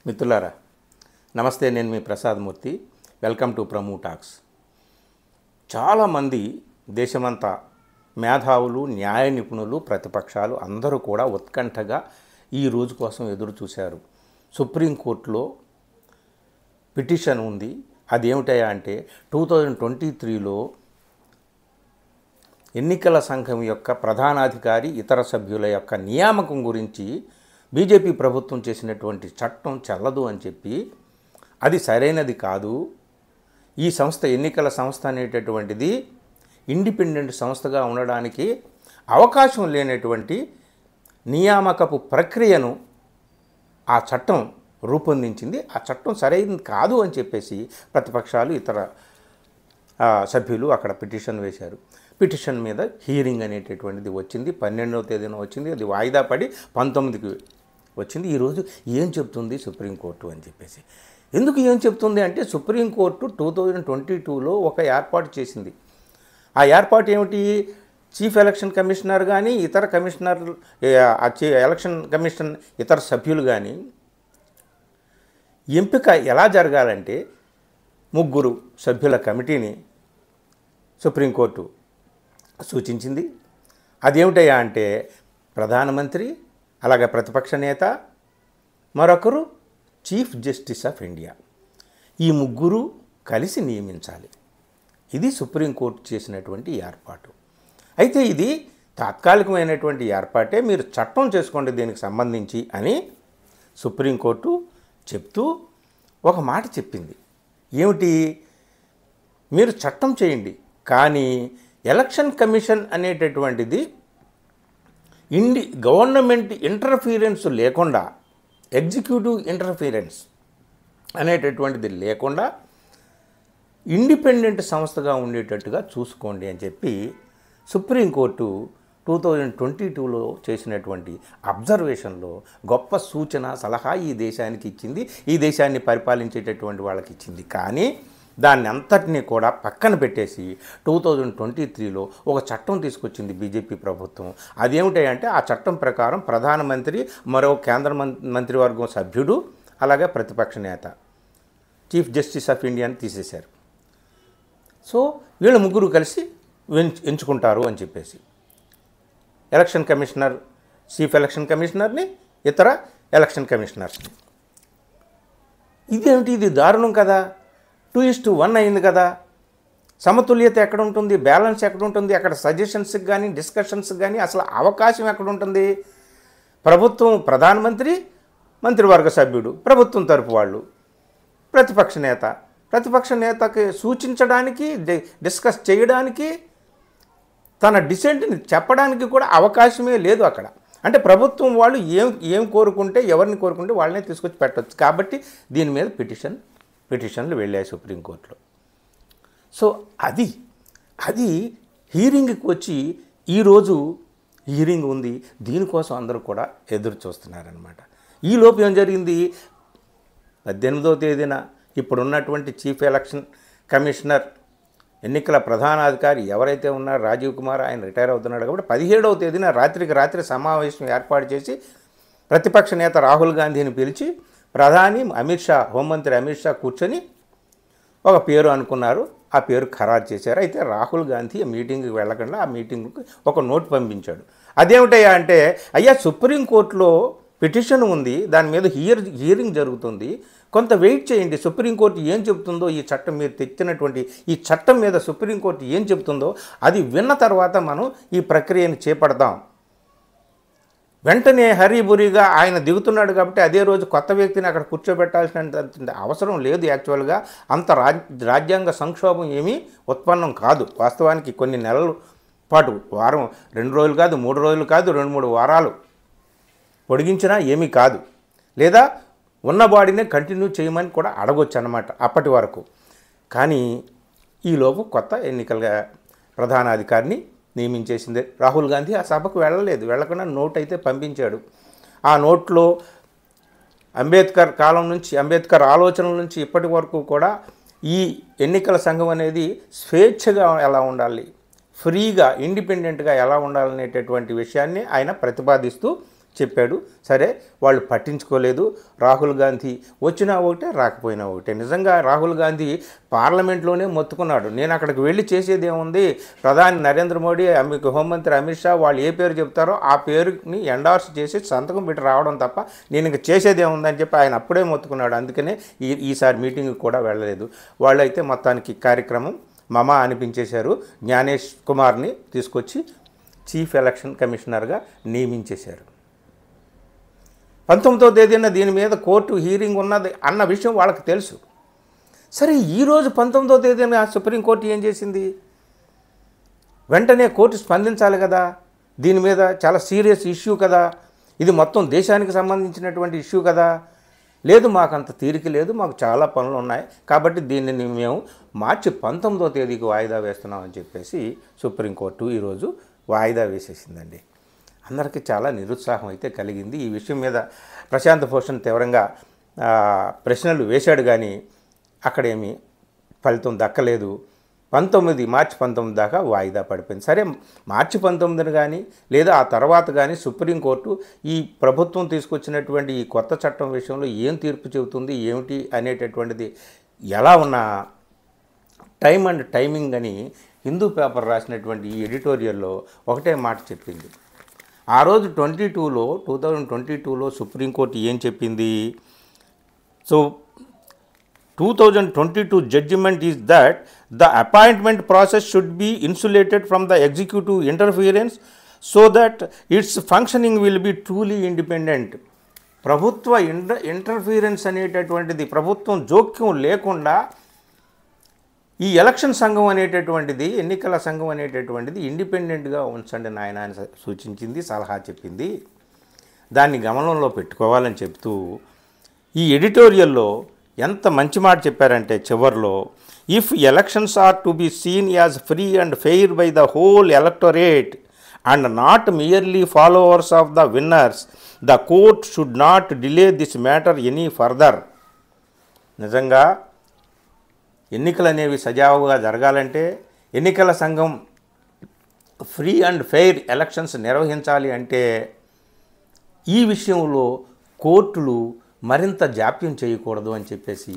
మిత్రులారా నమస్తే, నేను మీ Prasad Murthy. Welcome to Pramu talks. చాలామంది దేశమంతా మేధావులు, న్యాయ నిపుణులు, ప్రతిపక్షాలు అందరూ కూడా ఉత్కంఠగా ఈ రోజు కోసం ఎదురు చూశారు. సుప్రీంకోర్టులో పిటిషన్ ఉంది. అదేమిటయా అంటే 2023లో ఎన్నికల సంఘం యొక్క ప్రధానాధికారి ఇతర సభ్యుల యొక్క నియామకం గురించి బీజేపీ ప్రభుత్వం చేసినటువంటి చట్టం చెల్లదు అని చెప్పి, అది సరైనది కాదు, ఈ సంస్థ ఎన్నికల సంస్థ అనేటటువంటిది ఇండిపెండెంట్ సంస్థగా ఉండడానికి అవకాశం లేనటువంటి నియామకపు ప్రక్రియను ఆ చట్టం రూపొందించింది. ఆ చట్టం సరైనది కాదు అని చెప్పేసి ప్రతిపక్షాలు, ఇతర సభ్యులు అక్కడ పిటిషన్ వేశారు. పిటిషన్ మీద హీరింగ్ అనేటటువంటిది వచ్చింది. 12వ తేదీన వచ్చింది. అది వాయిదా పడి 19కి వచ్చింది. ఈరోజు ఏం చెప్తుంది సుప్రీంకోర్టు అని చెప్పేసి. ఎందుకు ఏం చెప్తుంది అంటే, సుప్రీంకోర్టు 2022లో ఒక ఏర్పాటు చేసింది. ఆ ఏర్పాటు ఏమిటి? చీఫ్ ఎలక్షన్ కమిషనర్ కానీ, ఇతర కమిషనర్, ఎలక్షన్ కమిషన్ ఇతర సభ్యులు కానీ ఎంపిక ఎలా జరగాలంటే 3 సభ్యుల కమిటీని సుప్రీంకోర్టు సూచించింది. అదేమిటయ్యా అంటే, ప్రధానమంత్రి, అలాగే ప్రతిపక్ష నేత, మరొకరు చీఫ్ జస్టిస్ ఆఫ్ ఇండియా, ఈ 3 కలిసి నియమించాలి. ఇది సుప్రీంకోర్టు చేసినటువంటి ఏర్పాటు. అయితే ఇది తాత్కాలికమైనటువంటి ఏర్పాటే, మీరు చట్టం చేసుకోండి దీనికి సంబంధించి అని సుప్రీంకోర్టు చెప్తూ ఒక మాట చెప్పింది. ఏమిటి? మీరు చట్టం చేయండి, కానీ ఎలక్షన్ కమిషన్ అనేటటువంటిది గవర్నమెంట్ ఇంటర్ఫీరెన్స్ లేకుండా, ఎగ్జిక్యూటివ్ ఇంటర్ఫీరెన్స్ అనేటటువంటిది లేకుండా ఇండిపెండెంట్ సంస్థగా ఉండేటట్టుగా చూసుకోండి అని చెప్పి సుప్రీంకోర్టు 2022లో చేసినటువంటి అబ్జర్వేషన్లో గొప్ప సూచన, సలహా ఈ దేశానికి ఇచ్చింది, ఈ దేశాన్ని పరిపాలించేటటువంటి వాళ్ళకి ఇచ్చింది. కానీ దాన్ని అంతటినీ కూడా పక్కన పెట్టేసి 2023లో ఒక చట్టం తీసుకొచ్చింది బీజేపీ ప్రభుత్వం. అదేమిటంటే, ఆ చట్టం ప్రకారం ప్రధానమంత్రి, మరో కేంద్ర మంత్రివర్గం సభ్యుడు, అలాగే ప్రతిపక్ష నేత, చీఫ్ జస్టిస్ ఆఫ్ ఇండియాని తీసేశారు. సో వీళ్ళు 3 కలిసి ఎంచుకుంటారు అని చెప్పేసి, ఎలక్షన్ కమిషనర్, చీఫ్ ఎలక్షన్ కమిషనర్ని, ఇతర ఎలక్షన్ కమిషనర్స్ని. ఇదేమిటి? ఇది దారుణం కదా. 2:1 అయింది కదా. సమతుల్యత ఎక్కడ ఉంటుంది? బ్యాలెన్స్ ఎక్కడ ఉంటుంది? అక్కడ సజెషన్స్కి కానీ, డిస్కషన్స్కి కానీ అసలు అవకాశం ఎక్కడ ఉంటుంది? ప్రభుత్వం ప్రధానమంత్రి, మంత్రివర్గ సభ్యుడు, ప్రభుత్వం తరపు వాళ్ళు, ప్రతిపక్ష నేతకి సూచించడానికి, డిస్కస్ చేయడానికి, తన డిసెంట్ని చెప్పడానికి కూడా అవకాశమే లేదు అక్కడ. అంటే ప్రభుత్వం వాళ్ళు ఏం కోరుకుంటే, ఎవరిని కోరుకుంటే వాళ్ళనే తీసుకొచ్చి పెట్టవచ్చు. కాబట్టి దీని మీద పిటిషన్లు వెళ్ళాయి సుప్రీంకోర్టులో. సో అది హీరింగ్కి వచ్చి ఈరోజు హీరింగ్ ఉంది. దీనికోసం అందరూ కూడా ఎదురు చూస్తున్నారనమాట. ఈలోపు ఏం జరిగింది? 18వ తేదీన ఇప్పుడున్నటువంటి చీఫ్ ఎలక్షన్ కమిషనర్, ఎన్నికల ప్రధానాధికారి ఎవరైతే ఉన్నారో రాజీవ్ కుమార్, ఆయన రిటైర్ అవుతున్నాడు కాబట్టి 17వ తేదీన రాత్రి సమావేశం ఏర్పాటు చేసి ప్రతిపక్ష నేత రాహుల్ గాంధీని పిలిచి ప్రధాని అమిత్ షా, హోంమంత్రి అమిత్ షా కూర్చొని ఒక పేరు అనుకున్నారు. ఆ పేరు ఖరారు చేశారు. అయితే రాహుల్ గాంధీ మీటింగ్కి వెళ్ళకుండా ఆ మీటింగ్కి ఒక నోట్ పంపించాడు. అదేమిటయ్యా అంటే, అయ్యా సుప్రీంకోర్టులో పిటిషన్ ఉంది, దాని మీద హియరింగ్ జరుగుతుంది, కొంత వెయిట్ చేయండి, సుప్రీంకోర్టు ఏం చెబుతుందో, ఈ చట్టం మీరు తెచ్చినటువంటి ఈ చట్టం మీద సుప్రీంకోర్టు ఏం చెబుతుందో అది విన్న తర్వాత మనం ఈ ప్రక్రియను చేపడదాం. వెంటనే హరీబురీగా ఆయన దిగుతున్నాడు కాబట్టి అదే రోజు కొత్త వ్యక్తిని అక్కడ కూర్చోబెట్టాల్సిన అవసరం లేదు. యాక్చువల్గా అంత రాజ్యాంగ సంక్షోభం ఏమీ ఉత్పన్నం కాదు. వాస్తవానికి కొన్ని నెలల పాటు, వారం, 2 రోజులు కాదు, 3 రోజులు కాదు, 2-3 వారాలు పొడిగించినా ఏమీ కాదు. లేదా ఉన్న బాడీనే కంటిన్యూ చేయమని కూడా అడగొచ్చు అన్నమాట అప్పటి వరకు. కానీ ఈలోపు కొత్త ఎన్నికల ప్రధానాధికారిని నియమించేసింది. రాహుల్ గాంధీ ఆ సభకు వెళ్ళకుండా నోట్ అయితే పంపించాడు. ఆ నోట్లో అంబేద్కర్ కాలం నుంచి, అంబేద్కర్ ఆలోచనల నుంచి ఇప్పటి వరకు కూడా ఈ ఎన్నికల సంఘం అనేది స్వేచ్ఛగా ఎలా ఉండాలి, ఫ్రీగా, ఇండిపెండెంట్గా ఎలా ఉండాలనేటటువంటి విషయాన్ని ఆయన ప్రతిపాదిస్తూ చెప్పాడు. సరే వాళ్ళు పట్టించుకోలేదు. రాహుల్ గాంధీ వచ్చినా ఒకటే రాకపోయినా ఒకటే. నిజంగా రాహుల్ గాంధీ పార్లమెంట్లోనే మొత్తుకున్నాడు, నేను అక్కడికి వెళ్ళి చేసేది ఏముంది, ప్రధాని నరేంద్ర మోడీ, హోంమంత్రి అమిత్ షా వాళ్ళు ఏ పేరు చెప్తారో ఆ పేరుని ఎండార్స్ చేసి సంతకం పెట్టి రావడం తప్ప నేను ఇంక చేసేది ఏముందని చెప్పి ఆయన అప్పుడే మొత్తుకున్నాడు. అందుకనే ఈసారి మీటింగ్కి కూడా వెళ్ళలేదు. వాళ్ళైతే మొత్తానికి కార్యక్రమం మమా అనిపించేశారు. జ్ఞానేష్ కుమార్ని తీసుకొచ్చి చీఫ్ ఎలక్షన్ కమిషనర్గా నియమించేశారు. 19వ తేదీన దీని మీద కోర్టు హీరింగ్ ఉన్నది అన్న విషయం వాళ్ళకి తెలుసు. సరే, ఈరోజు 19వ తేదీన సుప్రీంకోర్టు ఏం చేసింది? వెంటనే కోర్టు స్పందించాలి కదా, దీని మీద చాలా సీరియస్ ఇష్యూ కదా, ఇది మొత్తం దేశానికి సంబంధించినటువంటి ఇష్యూ కదా. లేదు, మాకు అంత తీరిక లేదు, మాకు చాలా పనులు ఉన్నాయి, కాబట్టి దీనిని మేము మార్చి 19వ తేదీకి వాయిదా వేస్తున్నామని చెప్పేసి సుప్రీంకోర్టు ఈరోజు వాయిదా వేసేసిందండి. అందరికీ చాలా నిరుత్సాహం అయితే కలిగింది. ఈ విషయం మీద ప్రశాంత్ భూషణ్ తీవ్రంగా ప్రశ్నలు వేశాడు, కానీ అక్కడేమీ ఫలితం దక్కలేదు. మార్చి 19 దాకా వాయిదా పడిపోయింది. సరే, మార్చి 19 కానీ లేదా ఆ తర్వాత కానీ సుప్రీంకోర్టు ఈ ప్రభుత్వం తీసుకొచ్చినటువంటి ఈ కొత్త చట్టం విషయంలో ఏం తీర్పు చెబుతుంది ఏమిటి అనేటటువంటిది ఎలా ఉన్నా టైమ్ అండ్ టైమింగ్ అని హిందూ పేపర్ రాసినటువంటి ఈ ఎడిటోరియల్లో ఒకటే మాట చెప్పింది. ఆ రోజు 2022లో సుప్రీంకోర్టు ఏం చెప్పింది? So 2022 judgment is that the appointment process should be insulated from the executive interference so that its functioning will be truly independent. ప్రభుత్వ ఇంటర్ఫీరెన్స్ అనేటటువంటిది, ప్రభుత్వం జోక్యం లేకుండా ఈ ఎలక్షన్ సంఘం అనేటటువంటిది, ఎన్నికల సంఘం అనేటటువంటిది ఇండిపెండెంట్గా ఉంచండి నాయన అని సూచించింది, సలహా చెప్పింది. దాన్ని గమనంలో పెట్టుకోవాలని చెప్తూ ఈ ఎడిటోరియల్లో ఎంత మంచి మాట చెప్పారంటే చివర్లో, if elections are to be seen as free and fair by the whole electorate and not merely followers of the winners, the court should not delay this matter any further. నిజంగా ఎన్నికలు అనేవి సజావుగా జరగాలంటే, ఎన్నికల సంఘం ఫ్రీ అండ్ ఫెయిర్ ఎలక్షన్స్ నిర్వహించాలి అంటే ఈ విషయంలో కోర్టులు మరింత జాప్యం చేయకూడదు అని చెప్పేసి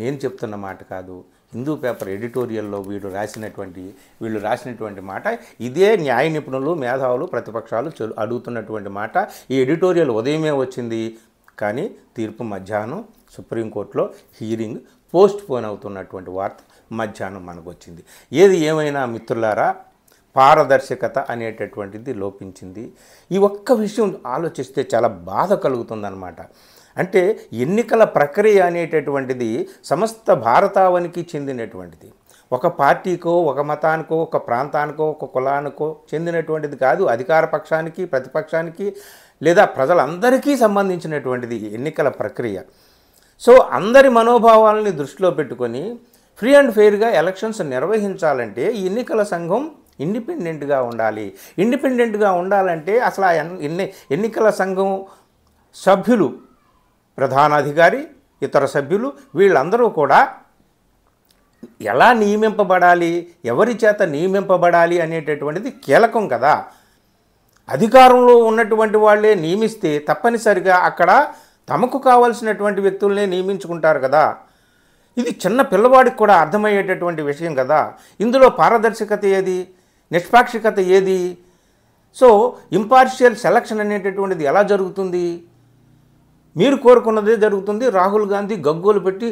నేను చెప్తున్న మాట కాదు, హిందూ పేపర్ ఎడిటోరియల్లో వీళ్ళు రాసినటువంటి మాట. ఇదే న్యాయ నిపుణులు, మేధావులు, ప్రతిపక్షాలు అడుగుతున్నటువంటి మాట. ఈ ఎడిటోరియల్ ఉదయమే వచ్చింది, కానీ తీర్పు మధ్యాహ్నం సుప్రీంకోర్టులో హీరింగ్ పోస్ట్ పోన్ అవుతున్నటువంటి వార్త మధ్యాహ్నం మనకు వచ్చింది. ఏది ఏమైనా మిత్రులారా, పారదర్శకత అనేటటువంటిది లోపించింది. ఈ ఒక్క విషయం ఆలోచిస్తే చాలా బాధ కలుగుతుందన్నమాట. అంటే ఎన్నికల ప్రక్రియ అనేటటువంటిది సమస్త భారతావనికి చెందినటువంటిది. ఒక పార్టీకో, ఒక మతానికో, ఒక ప్రాంతానికో, ఒక కులానికో చెందినటువంటిది కాదు. అధికార పక్షానికి, ప్రతిపక్షానికి లేదా ప్రజలందరికీ సంబంధించినటువంటిది ఎన్నికల ప్రక్రియ. సో అందరి మనోభావాలని దృష్టిలో పెట్టుకొని ఫ్రీ అండ్ ఫెయిర్గా ఎలక్షన్స్ నిర్వహించాలంటే ఈ ఎన్నికల సంఘం ఇండిపెండెంట్గా ఉండాలి. ఇండిపెండెంట్గా ఉండాలంటే అసలు ఆ ఎన్నికల సంఘం సభ్యులు, ప్రధానాధికారి, ఇతర సభ్యులు వీళ్ళందరూ కూడా ఎలా నియమింపబడాలి, ఎవరి చేత నియమింపబడాలి అనేటటువంటిది కీలకం కదా. అధికారంలో ఉన్నటువంటి వాళ్ళే నియమిస్తే తప్పనిసరిగా అక్కడ తమకు కావాల్సినటువంటి వ్యక్తులనే నియమించుకుంటారు కదా. ఇది చిన్న పిల్లవాడికి కూడా అర్థమయ్యేటటువంటి విషయం కదా. ఇందులో పారదర్శకత ఏది, నిష్పాక్షికత ఏది? సో ఇంపార్షియల్ సెలక్షన్ అనేటటువంటిది ఎలా జరుగుతుంది? మీరు కోరుకున్నదే జరుగుతుంది. రాహుల్ గాంధీ గగ్గోలు పెట్టి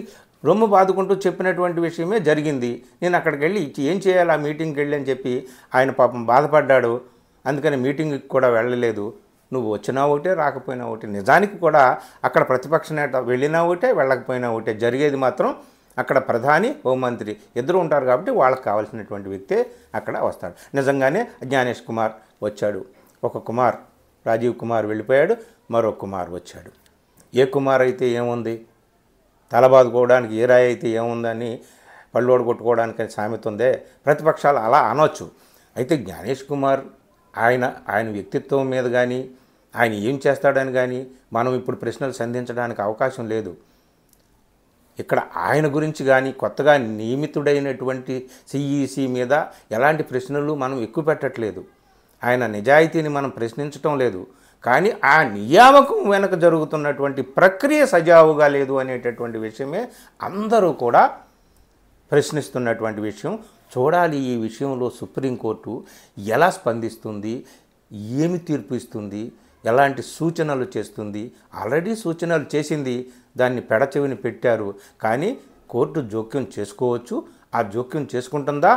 రొమ్ము బాదుకుంటూ చెప్పినటువంటి విషయమే జరిగింది. నేను అక్కడికి వెళ్ళి ఏం చేయాలి, ఆ మీటింగ్కి వెళ్ళి అని చెప్పి ఆయన పాపం బాధపడ్డాడు. అందుకని మీటింగ్కి కూడా వెళ్ళలేదు. నువ్వు వచ్చినా ఒకటే, రాకపోయినా ఒకటే. నిజానికి కూడా అక్కడ ప్రతిపక్ష నేత వెళ్ళినా ఒకటే, వెళ్ళకపోయినా ఒకటే. జరిగేది మాత్రం అక్కడ ప్రధాని, హోంమంత్రి ఇద్దరు ఉంటారు కాబట్టి వాళ్ళకి కావాల్సినటువంటి వ్యక్తే అక్కడ వస్తాడు. నిజంగానే జ్ఞానేష్ కుమార్ వచ్చాడు. ఒక కుమార్, రాజీవ్ కుమార్ వెళ్ళిపోయాడు, మరో కుమార్ వచ్చాడు. ఏ కుమార్ అయితే ఏముంది, తలబాదుకోవడానికి ఏ రాయి అయితే ఏముందని పళ్ళోడు కొట్టుకోవడానికి సామెత ఉందే. ప్రతిపక్షాలు అలా అనొచ్చు. అయితే జ్ఞానేష్ కుమార్ ఆయన వ్యక్తిత్వం మీద కానీ, ఆయన ఏం చేస్తాడని కానీ మనం ఇప్పుడు ప్రశ్నలు సంధించడానికి అవకాశం లేదు. ఇక్కడ ఆయన గురించి కానీ కొత్తగా నియమితుడైనటువంటి సిఈసి మీద ఎలాంటి ప్రశ్నలు మనం ఎక్కువ పెట్టట్లేదు. ఆయన నిజాయితీని మనం ప్రశ్నించటం లేదు. కానీ ఆ నియామకం వెనక జరుగుతున్నటువంటి ప్రక్రియ సజావుగా లేదు అనేటటువంటి విషయమే అందరూ కూడా ప్రశ్నిస్తున్నటువంటి విషయం. చూడాలి ఈ విషయంలో సుప్రీంకోర్టు ఎలా స్పందిస్తుంది, ఏమి తీర్పు ఇస్తుంది, ఎలాంటి సూచనలు చేస్తుంది. ఆల్రెడీ సూచనలు చేసింది, దాన్ని పెడచెవిని పెట్టారు. కానీ కోర్టు జోక్యం చేసుకోవచ్చు. ఆ జోక్యం చేసుకుంటుందా,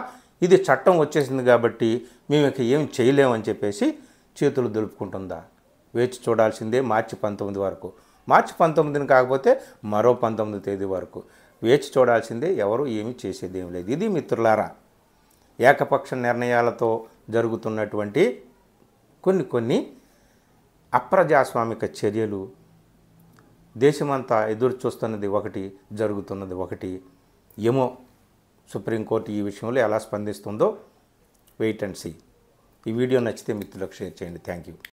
ఇది చట్టం వచ్చేసింది కాబట్టి మేము ఇక ఏం చేయలేమని చెప్పేసి చేతులు దులుపుకుంటుందా? వేచి చూడాల్సిందే మార్చి 19 వరకు. మార్చి 19ని కాకపోతే మరో 19 తేదీ వరకు వేచి చూడాల్సిందే. ఎవరు ఏమీ చేసేది ఏం లేదు. ఇది మిత్రులారా ఏకపక్ష నిర్ణయాలతో జరుగుతున్నటువంటి కొన్ని అప్రజాస్వామిక చర్యలు. దేశమంతా ఎదురు చూస్తున్నది ఒకటి, జరుగుతున్నది ఒకటి. ఏమో సుప్రీంకోర్టు ఈ విషయంలో ఎలా స్పందిస్తుందో వెయిట్ అండ్ సీ. ఈ వీడియో నచ్చితే మిత్రులకు షేర్ చేయండి. Thank you.